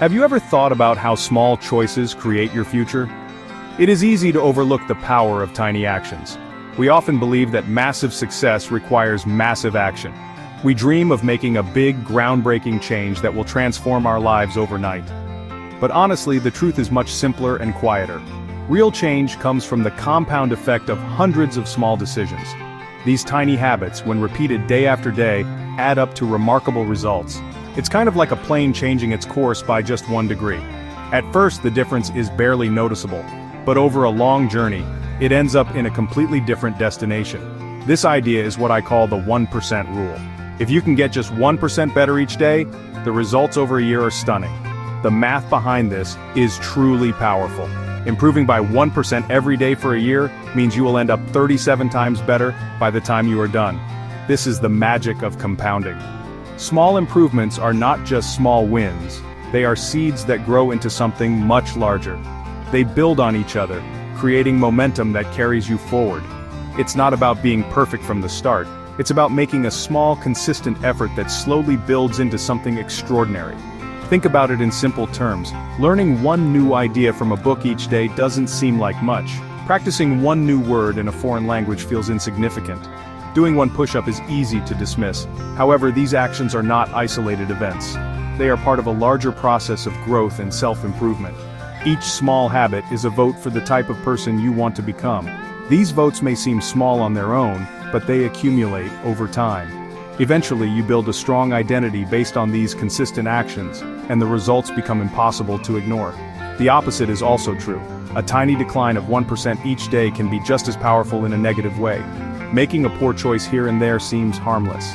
Have you ever thought about how small choices create your future? It is easy to overlook the power of tiny actions. We often believe that massive success requires massive action. We dream of making a big, groundbreaking change that will transform our lives overnight. But honestly, the truth is much simpler and quieter. Real change comes from the compound effect of hundreds of small decisions. These tiny habits, when repeated day after day, add up to remarkable results. It's kind of like a plane changing its course by just 1 degree. At first, the difference is barely noticeable, but over a long journey, it ends up in a completely different destination. This idea is what I call the 1% rule. If you can get just 1% better each day, the results over a year are stunning. The math behind this is truly powerful. Improving by 1% every day for a year means you will end up 37 times better by the time you are done. This is the magic of compounding. Small improvements are not just small wins, they are seeds that grow into something much larger. They build on each other, creating momentum that carries you forward. It's not about being perfect from the start, it's about making a small, consistent effort that slowly builds into something extraordinary. Think about it in simple terms. Learning one new idea from a book each day doesn't seem like much. Practicing one new word in a foreign language feels insignificant. Doing one push-up is easy to dismiss. However, these actions are not isolated events. They are part of a larger process of growth and self-improvement. Each small habit is a vote for the type of person you want to become. These votes may seem small on their own, but they accumulate over time. Eventually, you build a strong identity based on these consistent actions, and the results become impossible to ignore. The opposite is also true. A tiny decline of 1% each day can be just as powerful in a negative way. Making a poor choice here and there seems harmless.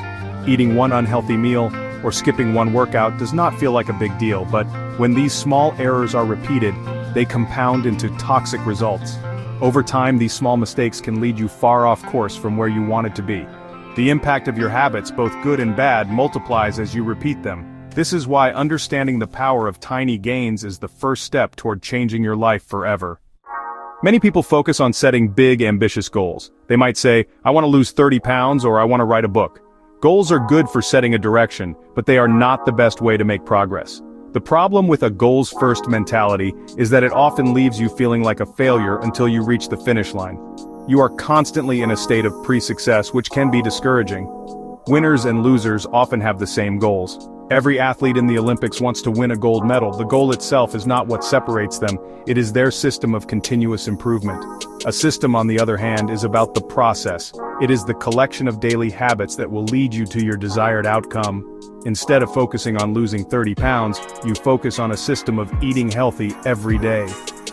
Eating one unhealthy meal, or skipping one workout does not feel like a big deal, but when these small errors are repeated, they compound into toxic results. Over time, these small mistakes can lead you far off course from where you wanted to be. The impact of your habits, both good and bad, multiplies as you repeat them. This is why understanding the power of tiny gains is the first step toward changing your life forever. Many people focus on setting big, ambitious goals. They might say, I want to lose 30 pounds or I want to write a book. Goals are good for setting a direction, but they are not the best way to make progress. The problem with a goals-first mentality is that it often leaves you feeling like a failure until you reach the finish line. You are constantly in a state of pre-success, which can be discouraging. Winners and losers often have the same goals. Every athlete in the Olympics wants to win a gold medal. The goal itself is not what separates them, it is their system of continuous improvement. A system, on the other hand, is about the process. It is the collection of daily habits that will lead you to your desired outcome. Instead of focusing on losing 30 pounds, you focus on a system of eating healthy every day.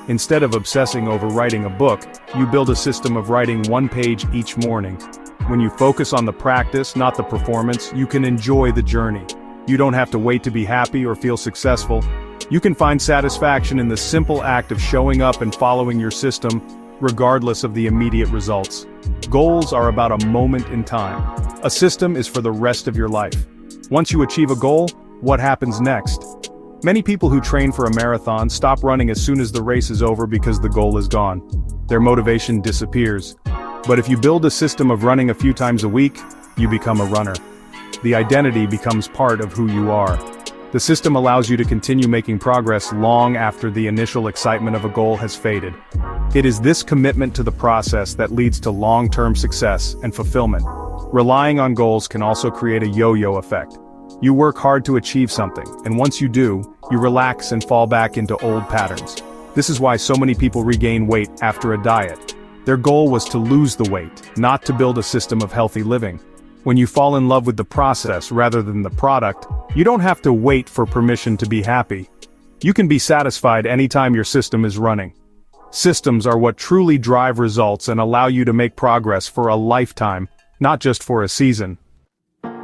Instead of obsessing over writing a book, you build a system of writing 1 page each morning. When you focus on the practice, not the performance, you can enjoy the journey. You don't have to wait to be happy or feel successful. You can find satisfaction in the simple act of showing up and following your system, regardless of the immediate results. Goals are about a moment in time. A system is for the rest of your life. Once you achieve a goal, what happens next? Many people who train for a marathon stop running as soon as the race is over because the goal is gone. Their motivation disappears. But if you build a system of running a few times a week, you become a runner. The identity becomes part of who you are. The system allows you to continue making progress long after the initial excitement of a goal has faded. It is this commitment to the process that leads to long-term success and fulfillment. Relying on goals can also create a yo-yo effect. You work hard to achieve something, and once you do, you relax and fall back into old patterns. This is why so many people regain weight after a diet. Their goal was to lose the weight, not to build a system of healthy living. When you fall in love with the process rather than the product, you don't have to wait for permission to be happy. You can be satisfied anytime your system is running. Systems are what truly drive results and allow you to make progress for a lifetime, not just for a season.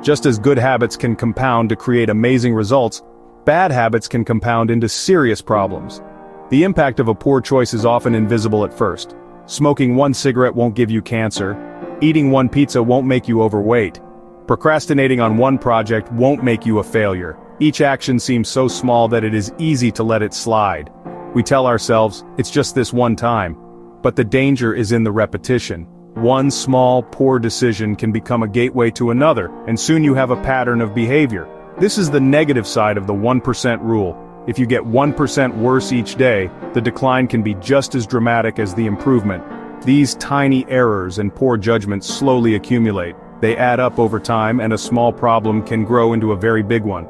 Just as good habits can compound to create amazing results, bad habits can compound into serious problems. The impact of a poor choice is often invisible at first. Smoking 1 cigarette won't give you cancer. Eating 1 pizza won't make you overweight. Procrastinating on 1 project won't make you a failure. Each action seems so small that it is easy to let it slide. We tell ourselves, it's just this one time. But the danger is in the repetition. One small, poor decision can become a gateway to another, and soon you have a pattern of behavior. This is the negative side of the 1% rule. If you get 1% worse each day, the decline can be just as dramatic as the improvement. These tiny errors and poor judgments slowly accumulate. They add up over time, and a small problem can grow into a very big one.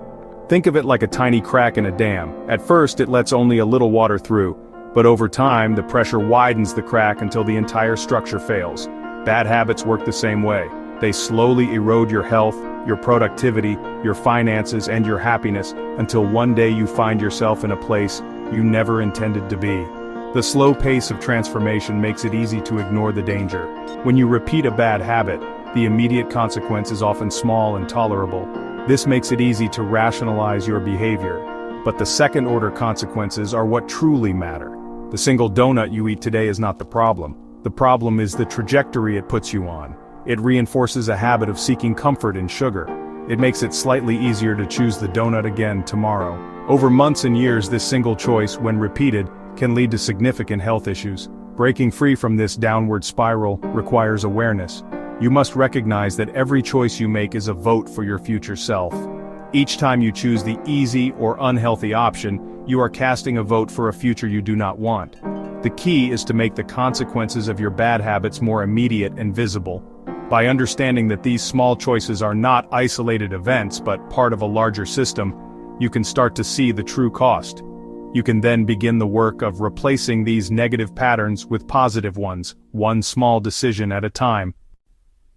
Think of it like a tiny crack in a dam. At first, it lets only a little water through, but over time, the pressure widens the crack until the entire structure fails. Bad habits work the same way. They slowly erode your health, your productivity, your finances, and your happiness, until one day you find yourself in a place you never intended to be. The slow pace of transformation makes it easy to ignore the danger. When you repeat a bad habit, the immediate consequence is often small and tolerable. This makes it easy to rationalize your behavior. But the second-order consequences are what truly matter. The single donut you eat today is not the problem. The problem is the trajectory it puts you on. It reinforces a habit of seeking comfort in sugar. It makes it slightly easier to choose the donut again tomorrow. Over months and years, this single choice, when repeated, can lead to significant health issues. Breaking free from this downward spiral requires awareness. You must recognize that every choice you make is a vote for your future self. Each time you choose the easy or unhealthy option, you are casting a vote for a future you do not want. The key is to make the consequences of your bad habits more immediate and visible. By understanding that these small choices are not isolated events but part of a larger system, you can start to see the true cost. You can then begin the work of replacing these negative patterns with positive ones, one small decision at a time.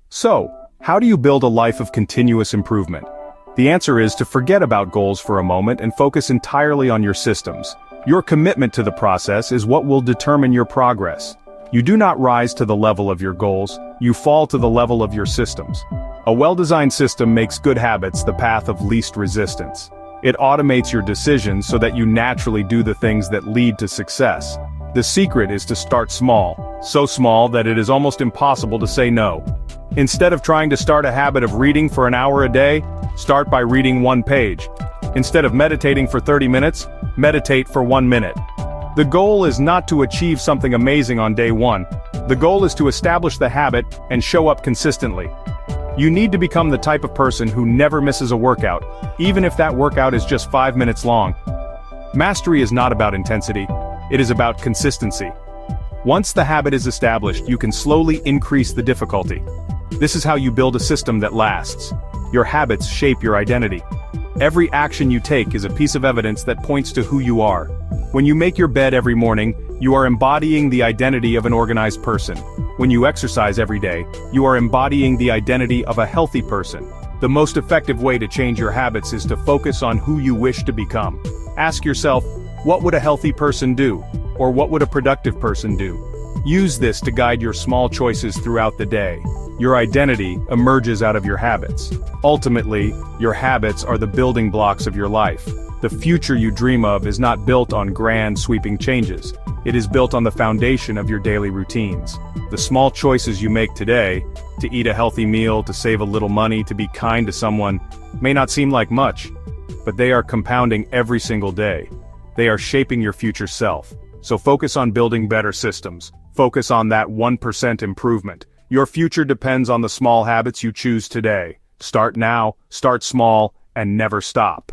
So, how do you build a life of continuous improvement? The answer is to forget about goals for a moment and focus entirely on your systems. Your commitment to the process is what will determine your progress. You do not rise to the level of your goals, you fall to the level of your systems. A well-designed system makes good habits the path of least resistance. It automates your decisions so that you naturally do the things that lead to success. The secret is to start small, so small that it is almost impossible to say no. Instead of trying to start a habit of reading for an hour a day, start by reading one page. Instead of meditating for 30 minutes, meditate for 1 minute. The goal is not to achieve something amazing on day one. The goal is to establish the habit and show up consistently. You need to become the type of person who never misses a workout, even if that workout is just 5 minutes long. Mastery is not about intensity, it is about consistency. Once the habit is established, you can slowly increase the difficulty. This is how you build a system that lasts. Your habits shape your identity. Every action you take is a piece of evidence that points to who you are. When you make your bed every morning, you are embodying the identity of an organized person. When you exercise every day, you are embodying the identity of a healthy person. The most effective way to change your habits is to focus on who you wish to become. Ask yourself, what would a healthy person do? Or what would a productive person do? Use this to guide your small choices throughout the day. Your identity emerges out of your habits. Ultimately, your habits are the building blocks of your life. The future you dream of is not built on grand, sweeping changes. It is built on the foundation of your daily routines. The small choices you make today, to eat a healthy meal, to save a little money, to be kind to someone, may not seem like much, but they are compounding every single day. They are shaping your future self. So focus on building better systems. Focus on that 1% improvement. Your future depends on the small habits you choose today. Start now, start small, and never stop.